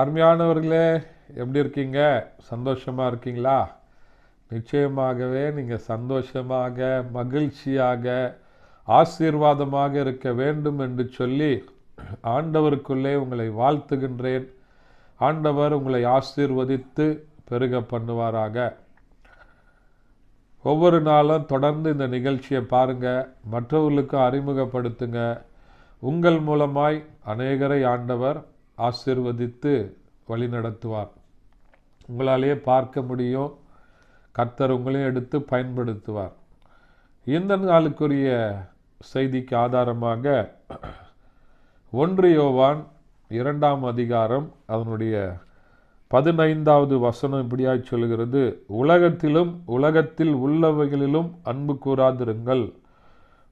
அருமையானவர்களே, எப்படி இருக்கீங்க? சந்தோஷமாக இருக்கீங்களா? நிச்சயமாகவே நீங்கள் சந்தோஷமாக, மகிழ்ச்சியாக, ஆசீர்வாதமாக இருக்க வேண்டும் என்று சொல்லி ஆண்டவருக்குள்ளே உங்களை வாழ்த்துகின்றேன். ஆண்டவர் உங்களை ஆசீர்வதித்து பெருக பண்ணுவாராக. ஒவ்வொரு நாளும் தொடர்ந்து இந்த நிகழ்ச்சியை பாருங்கள், மற்றவர்களுக்கும் அறிமுகப்படுத்துங்க. உங்கள் மூலமாய் அநேகரை ஆண்டவர் ஆசீர்வதித்து வழிநடத்துவார். உங்களாலேயே பார்க்க முடியும், கர்த்தர் உங்களையும் எடுத்து பயன்படுத்துவார். இந்த நாளுக்குரிய செய்திக்கு ஆதாரமாக 1 யோவான் 2ஆம் அதிகாரம் அதனுடைய 15வது வசனம் இப்படியாய் சொல்கிறது: உலகத்திலும் உலகத்தில் உள்ளவைகளிலும் அன்பு கூறாதிருங்கள்.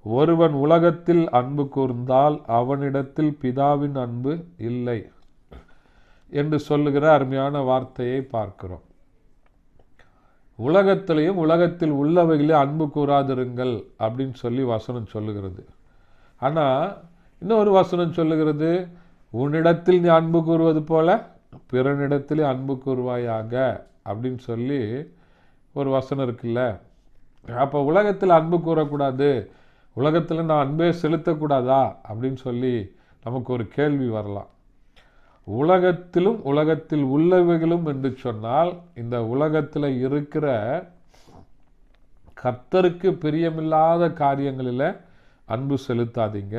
ஒருவன் உலகத்தில் அன்பு கூர்ந்தால் அவனிடத்தில் பிதாவின் அன்பு இல்லை என்று சொல்லுகிற அருமையான வார்த்தையை பார்க்கிறோம். உலகத்திலையும் உலகத்தில் உள்ளவைகளே அன்பு கூறாதிருங்கள் அப்படின்னு சொல்லி வசனம் சொல்லுகிறது. ஆனால் இன்னொரு வசனம் சொல்லுகிறது, உன்னிடத்தில் நீ அன்பு கூறுவது போல பிறனிடத்திலே அன்பு கூறுவாயாக அப்படின்னு சொல்லி ஒரு வசனம் இருக்குல்ல. அப்போ உலகத்தில் அன்பு கூறக்கூடாது, உலகத்தில் நான் அன்பே செலுத்தக்கூடாதா அப்படின்னு சொல்லி நமக்கு ஒரு கேள்வி வரலாம். உலகத்திலும் உலகத்தில் உள்ளவைகளும் என்று சொன்னால், இந்த உலகத்தில் இருக்கிற கர்த்தருக்கு பிரியமில்லாத காரியங்களில் அன்பு செலுத்தாதீங்க.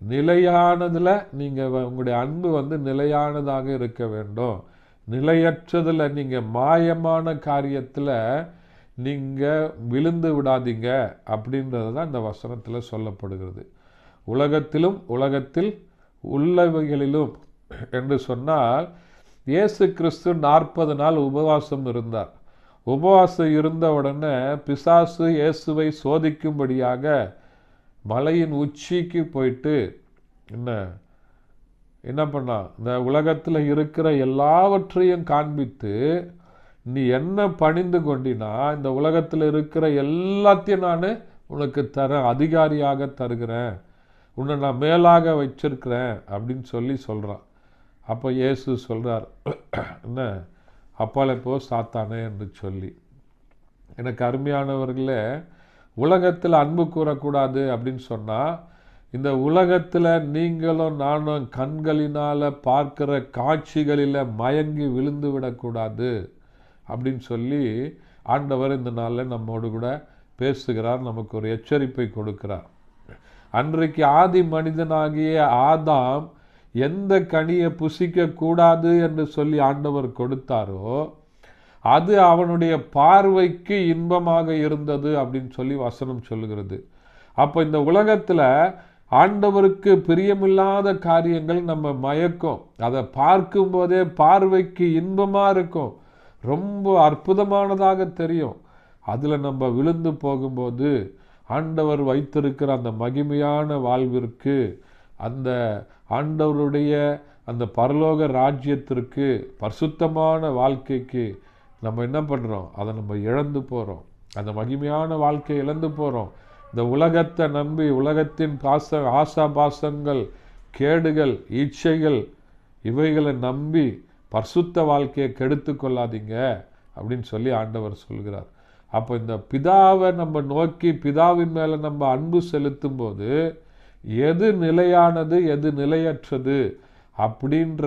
நிலையானதில் நீங்கள் உங்களுடைய அன்பு நிலையானதாக இருக்க வேண்டும். நிலையற்றதில் நீங்கள் மாயமான காரியத்தில் நீங்கள் விழுந்து விடாதீங்க அப்படின்றது தான் இந்த வசனத்தில் சொல்லப்படுகிறது. உலகத்திலும் உலகத்தில் உள்ளவைகளிலும் என்று சொன்னால், இயேசு கிறிஸ்து 40 நாள் உபவாசம் இருந்தார். உபவாசம் இருந்த உடனே பிசாசு இயேசுவை சோதிக்கும்படியாக மலையின் உச்சிக்கு போயிட்டு என்ன பண்ணா, இந்த உலகத்தில் இருக்கிற எல்லாவற்றையும் காண்பித்து, நீ என்ன பணிந்து கொண்டினா இந்த உலகத்தில் இருக்கிற எல்லாத்தையும் நான் உனக்கு அதிகாரியாக தருகிறேன், உன்னை நான் மேலாக வச்சிருக்கிறேன் அப்படின்னு சொல்கிறான். அப்போ இயேசு சொல்கிறார், என்ன அப்பாலே போ சாத்தானே என்று சொல்லி. எனக்கு அருமையானவர்களே, உலகத்தில் அன்பு கூறக்கூடாது அப்படின்னு சொன்னால், இந்த உலகத்தில் நீங்களும் நானும் கண்களினால் பார்க்கிற காட்சிகளில் மயங்கி விழுந்து விடக்கூடாது அப்படின்னு சொல்லி ஆண்டவர் இந்த நாளில் நம்மோடு கூட பேசுகிறார், நமக்கு ஒரு எச்சரிப்பை கொடுக்கிறார். அன்றைக்கு ஆதி மனிதனாகிய ஆதாம் எந்த கனியை புசிக்க கூடாது என்று சொல்லி ஆண்டவர் கொடுத்தாரோ அது அவனுடைய பார்வைக்கு இன்பமாக இருந்தது அப்படின்னு சொல்லி வசனம் சொல்லுகிறது. அப்போ இந்த உலகத்தில் ஆண்டவருக்கு பிரியமில்லாத காரியங்கள் நம்ம மயக்கும், அதை பார்க்கும்போதே பார்வைக்கு இன்பமாக இருக்கும், ரொம்ப அற்புதமானதாக தெரியும். அதில் நம்ம விழுந்து போகும்போது ஆண்டவர் வைத்திருக்கிற அந்த மகிமையான வாழ்விற்கு, அந்த ஆண்டவருடைய அந்த பரலோக ராஜ்யத்திற்கு, பரிசுத்தமான வாழ்க்கைக்கு நம்ம என்ன பண்ணுறோம், அதை நம்ம இழந்து போகிறோம். அந்த மகிமையான வாழ்க்கையை இழந்து போகிறோம். இந்த உலகத்தை நம்பி உலகத்தின் ஆசா பாசங்கள், கேடுகள், இச்சைகள், இவைகளை நம்பி பரிசுத்த வாழ்க்கையை கெடுத்து கொள்ளாதீங்க அப்படின்னு சொல்லி ஆண்டவர் சொல்கிறார். அப்போ இந்த பிதாவை நம்ம நோக்கி பிதாவின் மேலே நம்ம அன்பு செலுத்தும் போது எது நிலையானது எது நிலையற்றது அப்படின்ற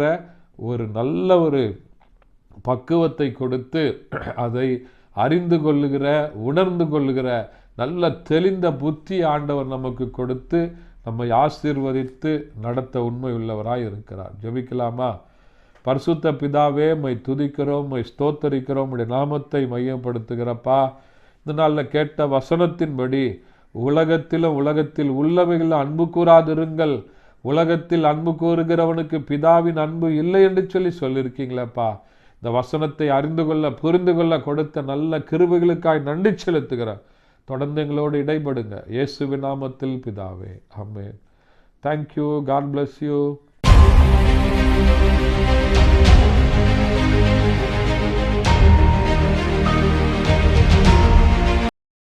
ஒரு நல்ல ஒரு பக்குவத்தை கொடுத்து அதை அறிந்து கொள்ளுகிற, உணர்ந்து கொள்ளுகிற நல்ல தெளிந்த புத்தி ஆண்டவர் நமக்கு கொடுத்து நம்மை ஆசீர்வதித்து நடத்த உண்மை உள்ளவராய் இருக்கிறார். ஜெபிக்கலாமா? பரிசுத்த பிதாவே, மை துதிக்கிறோம், மை ஸ்தோத்தரிக்கிறோம், உடைய நாமத்தை மையப்படுத்துகிறப்பா. இந்த நாளில் கேட்ட வசனத்தின்படி உலகத்திலும் உலகத்தில் உள்ளவைகளில் அன்பு கூறாதிருங்கள், உலகத்தில் அன்பு கூறுகிறவனுக்கு பிதாவின் அன்பு இல்லை என்று சொல்லியிருக்கீங்களேப்பா. இந்த வசனத்தை அறிந்து கொள்ள புரிந்து கொள்ள கொடுத்த நல்ல கிருபைகளுக்காய் நன்றி செலுத்துகிறேன். தொடர்ந்து எங்களோடு இடைபடுங்க, இயேசுவின் நாமத்தில் பிதாவே, ஆமென். தேங்க்யூ. God bless you.